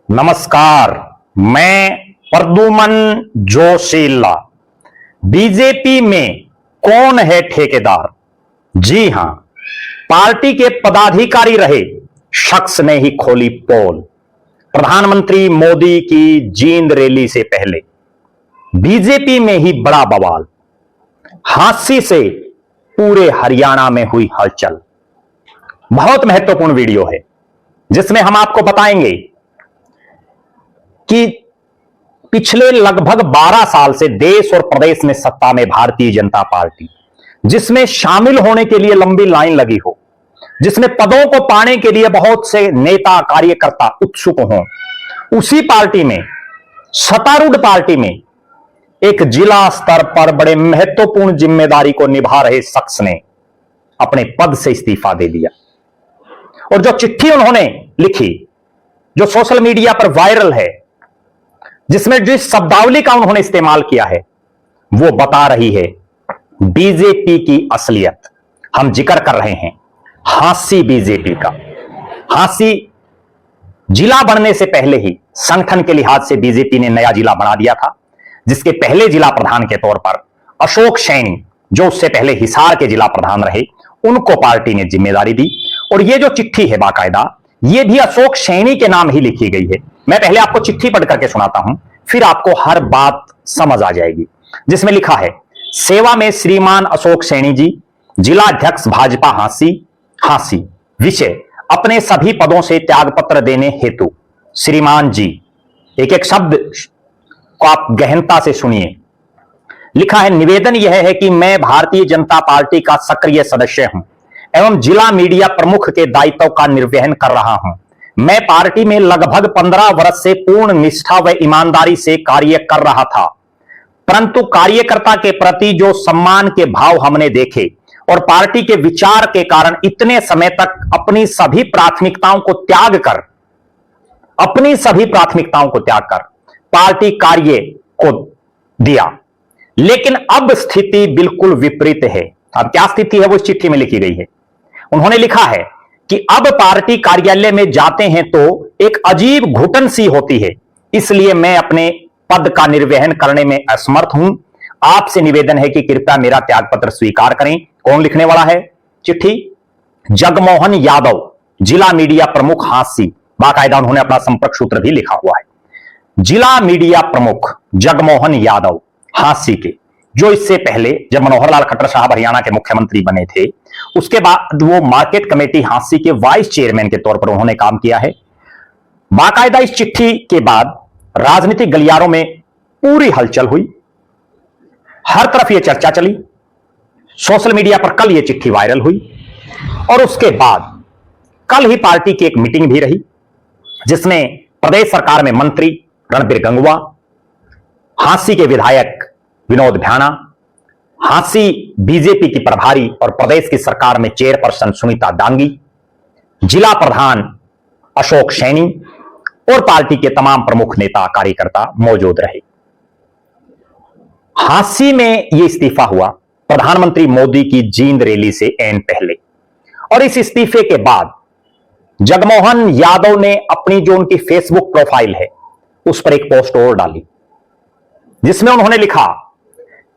नमस्कार, मैं प्रद्युमन जोशीला। बीजेपी में कौन है ठेकेदार? जी हां, पार्टी के पदाधिकारी रहे शख्स ने ही खोली पोल। प्रधानमंत्री मोदी की जींद रैली से पहले बीजेपी में ही बड़ा बवाल। हादसे से पूरे हरियाणा में हुई हलचल। बहुत महत्वपूर्ण वीडियो है जिसमें हम आपको बताएंगे कि पिछले लगभग 12 साल से देश और प्रदेश में सत्ता में भारतीय जनता पार्टी, जिसमें शामिल होने के लिए लंबी लाइन लगी हो, जिसमें पदों को पाने के लिए बहुत से नेता कार्यकर्ता उत्सुक हों, उसी पार्टी में, सत्तारूढ़ पार्टी में एक जिला स्तर पर बड़े महत्वपूर्ण जिम्मेदारी को निभा रहे शख्स ने अपने पद से इस्तीफा दे दिया। और जो चिट्ठी उन्होंने लिखी, जो सोशल मीडिया पर वायरल है, जिसमें जिस शब्दावली का उन्होंने इस्तेमाल किया है, वो बता रही है बीजेपी की असलियत। हम जिक्र कर रहे हैं हांसी बीजेपी का। हांसी जिला बनने से पहले ही संगठन के लिहाज से बीजेपी ने नया जिला बना दिया था, जिसके पहले जिला प्रधान के तौर पर अशोक सैनी, जो उससे पहले हिसार के जिला प्रधान रहे, उनको पार्टी ने जिम्मेदारी दी। और ये जो चिट्ठी है बाकायदा, ये भी अशोक सैनी के नाम ही लिखी गई है। मैं पहले आपको चिट्ठी पढ़ करके सुनाता हूं, फिर आपको हर बात समझ आ जाएगी। जिसमें लिखा है, सेवा में श्रीमान अशोक सैनी जी, जिला अध्यक्ष भाजपा हांसी। हांसी विषय, अपने सभी पदों से त्यागपत्र देने हेतु। श्रीमान जी, एक एक शब्द को आप गहनता से सुनिए। लिखा है, निवेदन यह है कि मैं भारतीय जनता पार्टी का सक्रिय सदस्य हूं एवं जिला मीडिया प्रमुख के दायित्व का निर्वहन कर रहा हूं। मैं पार्टी में लगभग 15 वर्ष से पूर्ण निष्ठा व ईमानदारी से कार्य कर रहा था, परंतु कार्यकर्ता के प्रति जो सम्मान के भाव हमने देखे और पार्टी के विचार के कारण इतने समय तक अपनी सभी प्राथमिकताओं को त्याग कर पार्टी कार्य को दिया। लेकिन अब स्थिति बिल्कुल विपरीत है। अब क्या स्थिति है वो इस चिट्ठी में लिखी गई है। उन्होंने लिखा है कि अब पार्टी कार्यालय में जाते हैं तो एक अजीब घुटन सी होती है, इसलिए मैं अपने पद का निर्वहन करने में असमर्थ हूं। आपसे निवेदन है कि कृपया मेरा त्यागपत्र स्वीकार करें। कौन लिखने वाला है चिट्ठी? जगमोहन यादव, जिला मीडिया प्रमुख हांसी। बाकायदा उन्होंने अपना संपर्क सूत्र भी लिखा हुआ है। जिला मीडिया प्रमुख जगमोहन यादव हांसी के, जो इससे पहले जब मनोहर लाल खट्टर साहब हरियाणा के मुख्यमंत्री बने थे, उसके बाद वो मार्केट कमेटी हांसी के वाइस चेयरमैन के तौर पर उन्होंने काम किया है। बाकायदा इस चिट्ठी के बाद राजनीतिक गलियारों में पूरी हलचल हुई, हर तरफ यह चर्चा चली। सोशल मीडिया पर कल यह चिट्ठी वायरल हुई और उसके बाद कल ही पार्टी की एक मीटिंग भी रही, जिसमें प्रदेश सरकार में मंत्री रणबीर गंगवा, हांसी के विधायक विनोद भ्याणा, हांसी बीजेपी की प्रभारी और प्रदेश की सरकार में चेयरपर्सन सुनीता डांगी, जिला प्रधान अशोक सैनी और पार्टी के तमाम प्रमुख नेता कार्यकर्ता मौजूद रहे। हांसी में यह इस्तीफा हुआ प्रधानमंत्री मोदी की जींद रैली से ऐन पहले। और इस इस्तीफे के बाद जगमोहन यादव ने अपनी जो उनकी फेसबुक प्रोफाइल है उस पर एक पोस्ट और डाली, जिसमें उन्होंने लिखा,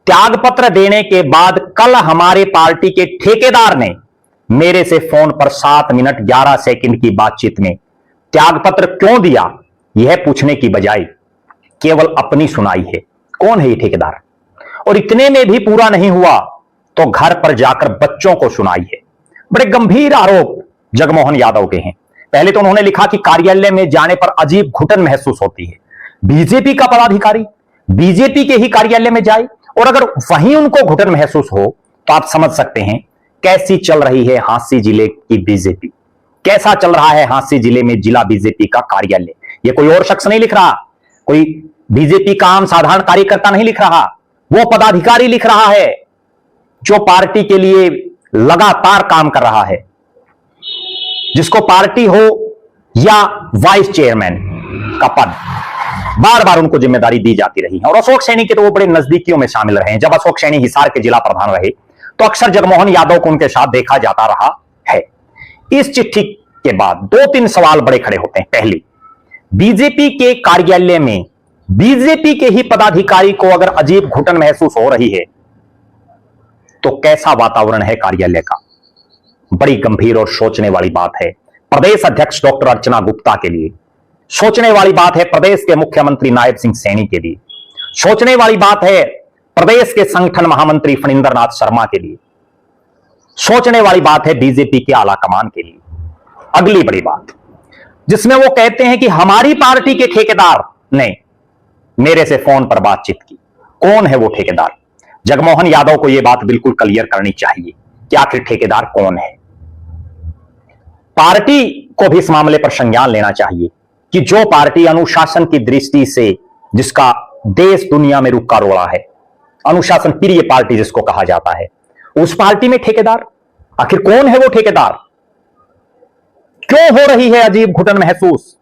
त्यागपत्र देने के बाद कल हमारे पार्टी के ठेकेदार ने मेरे से फोन पर 7 मिनट 11 सेकंड की बातचीत में त्यागपत्र क्यों दिया यह पूछने की बजाय केवल अपनी सुनाई है। कौन है ये ठेकेदार? और इतने में भी पूरा नहीं हुआ तो घर पर जाकर बच्चों को सुनाई है। बड़े गंभीर आरोप जगमोहन यादव के हैं। पहले तो उन्होंने लिखा कि कार्यालय में जाने पर अजीब घुटन महसूस होती है। बीजेपी का पदाधिकारी बीजेपी के ही कार्यालय में जाए और अगर वहीं उनको घुटन महसूस हो तो आप समझ सकते हैं कैसी चल रही है हांसी जिले की बीजेपी, कैसा चल रहा है हांसी जिले में जिला बीजेपी का कार्यालय। यह कोई और शख्स नहीं लिख रहा, कोई बीजेपी का आम साधारण कार्यकर्ता नहीं लिख रहा, वो पदाधिकारी लिख रहा है जो पार्टी के लिए लगातार काम कर रहा है, जिसको पार्टी हो या वाइस चेयरमैन का पद बार बार उनको जिम्मेदारी दी जाती रही है। और अशोक सैनी के तो वो बड़े नजदीकियों में शामिल रहे हैं। जब अशोक सैनी हिसार के जिला प्रधान रहे तो अक्सर जगमोहन यादव को उनके साथ देखा जाता रहा है। इस चिट्ठी के बाद 2-3 सवाल बड़े खड़े होते हैं। पहली, बीजेपी के कार्यालय में बीजेपी के ही पदाधिकारी को अगर अजीब घुटन महसूस हो रही है तो कैसा वातावरण है कार्यालय का? बड़ी गंभीर और सोचने वाली बात है प्रदेश अध्यक्ष डॉक्टर अर्चना गुप्ता के लिए, सोचने वाली बात है प्रदेश के मुख्यमंत्री नायब सिंह सैनी के लिए, सोचने वाली बात है प्रदेश के संगठन महामंत्री फणिंदर नाथ शर्मा के लिए, सोचने वाली बात है बीजेपी के आला कमान के लिए। अगली बड़ी बात जिसमें वो कहते हैं कि हमारी पार्टी के ठेकेदार ने मेरे से फोन पर बातचीत की। कौन है वो ठेकेदार? जगमोहन यादव को यह बात बिल्कुल क्लियर करनी चाहिए कि आखिर ठेकेदार कौन है। पार्टी को भी इस मामले पर संज्ञान लेना चाहिए कि जो पार्टी अनुशासन की दृष्टि से जिसका देश दुनिया में रुक्का रोड़ा है, अनुशासन प्रिय पार्टी जिसको कहा जाता है, उस पार्टी में ठेकेदार आखिर कौन है? वो ठेकेदार क्यों हो रही है अजीब घुटन महसूस?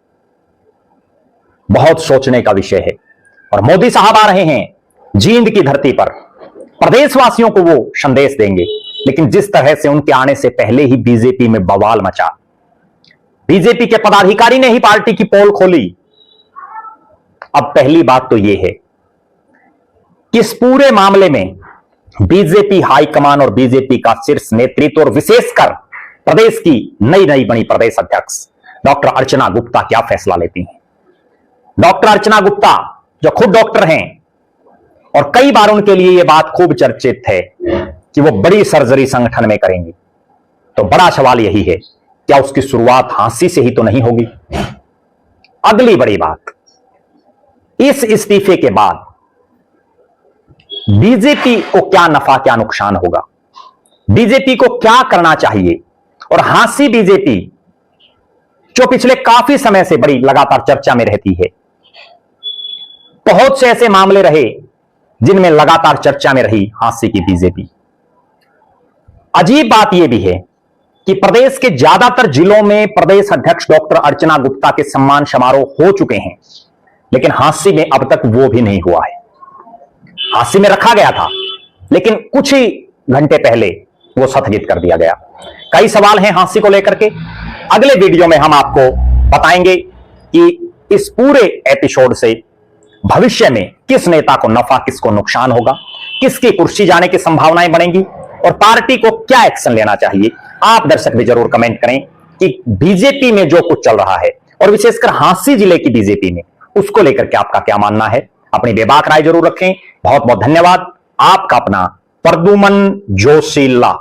बहुत सोचने का विषय है। और मोदी साहब आ रहे हैं जींद की धरती पर, प्रदेशवासियों को वो संदेश देंगे, लेकिन जिस तरह से उनके आने से पहले ही बीजेपी में बवाल मचा, बीजेपी के पदाधिकारी ने ही पार्टी की पोल खोली। अब पहली बात तो यह है कि इस पूरे मामले में बीजेपी हाईकमान और बीजेपी का शीर्ष नेतृत्व और विशेषकर प्रदेश की नई नई बनी प्रदेश अध्यक्ष डॉक्टर अर्चना गुप्ता क्या फैसला लेती हैं। डॉक्टर अर्चना गुप्ता जो खुद डॉक्टर हैं और कई बार उनके लिए यह बात खूब चर्चित है कि वो बड़ी सर्जरी संगठन में करेंगी, तो बड़ा सवाल यही है क्या उसकी शुरुआत हांसी से ही तो नहीं होगी? अगली बड़ी बात, इस इस्तीफे के बाद बीजेपी को क्या नफा क्या नुकसान होगा, बीजेपी को क्या करना चाहिए? और हांसी बीजेपी जो पिछले काफी समय से बड़ी लगातार चर्चा में रहती है, बहुत से ऐसे मामले रहे जिनमें लगातार चर्चा में रही हांसी की बीजेपी। अजीब बात यह भी है कि प्रदेश के ज्यादातर जिलों में प्रदेश अध्यक्ष डॉक्टर अर्चना गुप्ता के सम्मान समारोह हो चुके हैं, लेकिन हांसी में अब तक वो भी नहीं हुआ है। हांसी में रखा गया था, लेकिन कुछ ही घंटे पहले वो स्थगित कर दिया गया। कई सवाल हैं हांसी को लेकर के। अगले वीडियो में हम आपको बताएंगे कि इस पूरे एपिसोड से भविष्य में किस नेता को नफा किसको नुकसान होगा, किसकी कुर्सी जाने की संभावनाएं बढ़ेंगी और पार्टी को क्या एक्शन लेना चाहिए। आप दर्शक भी जरूर कमेंट करें कि बीजेपी में जो कुछ चल रहा है और विशेषकर हांसी जिले की बीजेपी में, उसको लेकर के आपका क्या मानना है। अपनी बेबाक राय जरूर रखें। बहुत बहुत धन्यवाद। आपका अपना प्रद्युमन जोशीला।